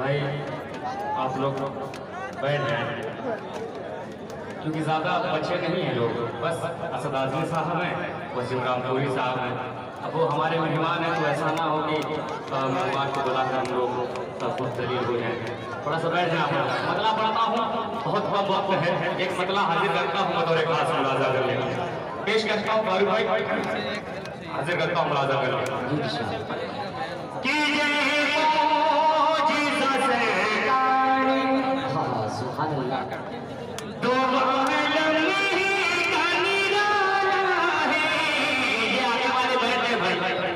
भाई आप लोग बैठ जाएं, क्योंकि ज़्यादा बच्चे नहीं हैं लोग, बस असद आज़मी साहब हैं, वसीम रामपुरी साहब हैं। अब वो हमारे मेहमान हैं, तो ऐसा ना हो कि मेहमान को बुलाकर हम लोग सब दलील हो जाएंगे। थोड़ा सा बैठ जाए। मतला पढ़ता हूँ, बहुत कम वक्त है, एक मतला हाजिर करता हूँ, बतौर खास मुलाजा कर लेंगे। पेश करता हूँ फारूक भाई, हाजिर करता हूँ, मुलाजा कर लेंगे।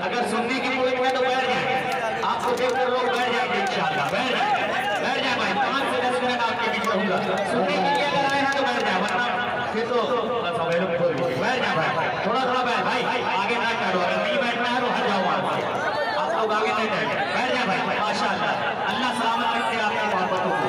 अगर सुनने की कोई है तो बैठ जाए, आपको देखकर लोग बैठ जाएंगे इंशाअल्लाह। बैठ जाए भाई, 5 से 10 मिनट आपके बीच रहूंगा। सुनने के लिए अगर आए हैं तो बैठ जाए, वरना फिर तो बैठ जाए भाई, थोड़ा थोड़ा बैठ भाई, आगे ना चढ़ो, अगर नहीं बैठना है तो हट जाओ वहां से, आप लोग आगे नहीं बैठ, बैठ जाए भाई। माशाअल्लाह, अल्लाह सलामत रखे आपकी मोहब्बतों को।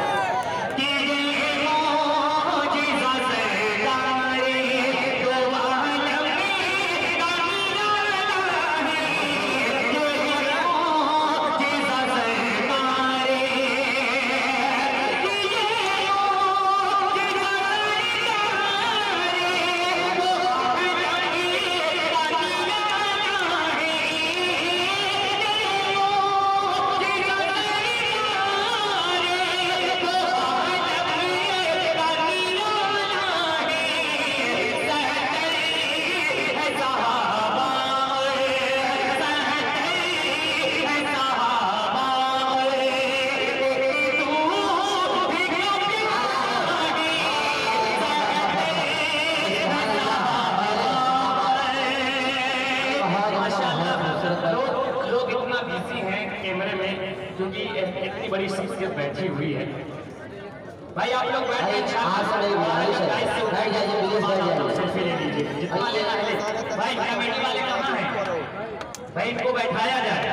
क्योंकि इतनी बड़ी शख्सियत बैठी हुई है भाई, आप लोग बैठ जाइए, सेल्फी ले लीजिए, जितना लेना है भाई। कमेटी वाले कहाँ हैं भाई, इनको बैठाया जाए।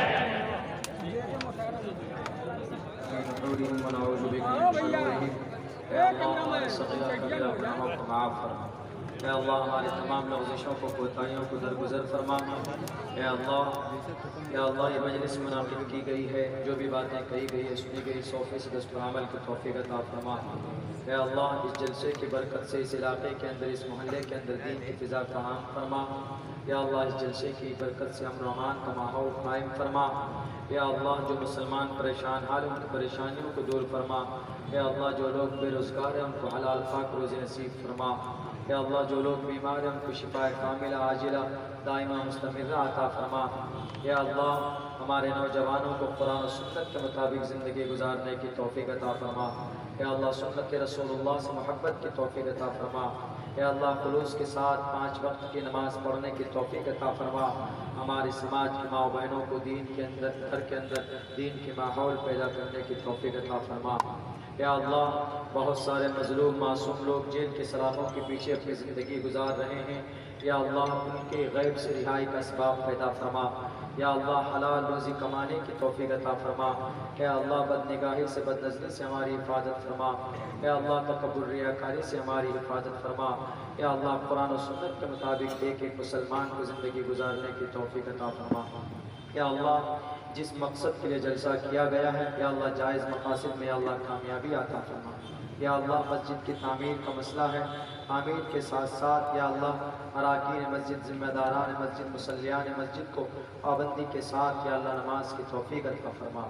अल्लाह हमारे तमाम लग़ज़िशों को, कोताहियों को दरगुजर फरमा। या अल्लाह ये मजलिस मुनाक़िब की गई है, जो भी बातें कही गई है, सुनी गई, 100% दस्तूर अमल की तौफ़ीक़ अता फरमा। या अल्लाह इस जलसे की बरकत से इस इलाक़े के अंदर, इस मोहल्ले के अंदर दीन की फ़िज़ा क़ायम फरमा। या अल्लाह इस जलसे की बरकत से अमन अमान का माहौल कायम फरमा। या अल्लाह जो मुसलमान परेशान हाल, उनकी परेशानियों को दूर फरमा। या अल्लाह जो लोग बेरोज़गार हैं, उनको हलाल पाक रोज़ी नसीब फरमा। या अल्लाह जो लोग बीमार हैं, उनको शिफा कामिला आजिला दाइमा मुस्तमिर्रा अता फरमा। या अल्लाह हमारे नौजवानों को कुरान और सुन्नत के मुताबिक ज़िंदगी गुजारने की तौफ़ीक़ अता फरमा। या अल्लाह सुन्नत रसूलुल्लाह से मोहब्बत की तौफ़ीक़ अता फरमा। या अल्लाह खुलूस के साथ 5 वक्त की नमाज़ पढ़ने की तौफ़ीक़ अता फरमा। हमारे समाज की माँ बहनों को दीन के अंदर, घर के अंदर दीन के माहौल पैदा करने की तौफ़ीक़ अता फरमा। या अल्लाह बहुत सारे मज़लूम मासूम लोग जेल के सलाखों के पीछे अपनी ज़िंदगी गुजार रहे हैं। या अल्लाह उनके गैब से रिहाई का असबाब पैदा फरमा। या अल्लाह हलाल रोज़ी कमाने की तौफ़ीक़ अता फरमा। या अल्लाह बदनिगाही से, बदनज़री से हमारी हिफाजत फरमा। या अल्लाह तकब्बुर रियाकारी से हमारी हिफाजत फरमा। या अल्लाह कुरान और सुन्नत के मुताबिक एक एक मुसलमान को ज़िंदगी गुजारने की तौफ़ीक़ अता फरमा। या अल्लाह जिस मकसद के लिए जलसा किया गया है, या अल्लाह जायज़ मकासद में अल्लाह कामयाबी अता फरमा। या अल्लाह मस्जिद की तामीर का मसला है, तामीर के साथ साथ या अल्लाह अराकीन मस्जिद, ज़िम्मेदारान मस्जिद, मुसल्लियान मस्जिद को पाबंदी के साथ या अल्लाह नमाज की तौफ़ीक़ अता फरमा।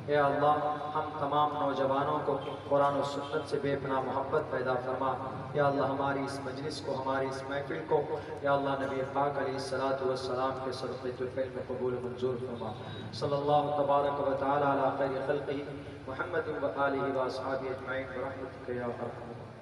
या अल्लाह हम तमाम नौजवानों को कुरान और सुन्नत से बेपनाह मोहब्बत पैदा फरमा। या अल्लाह हमारी इस मजलिस को, हमारी इस महफिल को या अल्लाह नबी पाक अलैहिस्सलातु वस्सलाम के सदक़े फ़ैल में कबूल मंजूर फरमा। सल्लल्लाहु तबारक व तआला अला खैरि ख़ल्क़िही मुहम्मद व आलिहि व अस्हाबिही अजमईन व रहमतिका या अरहम।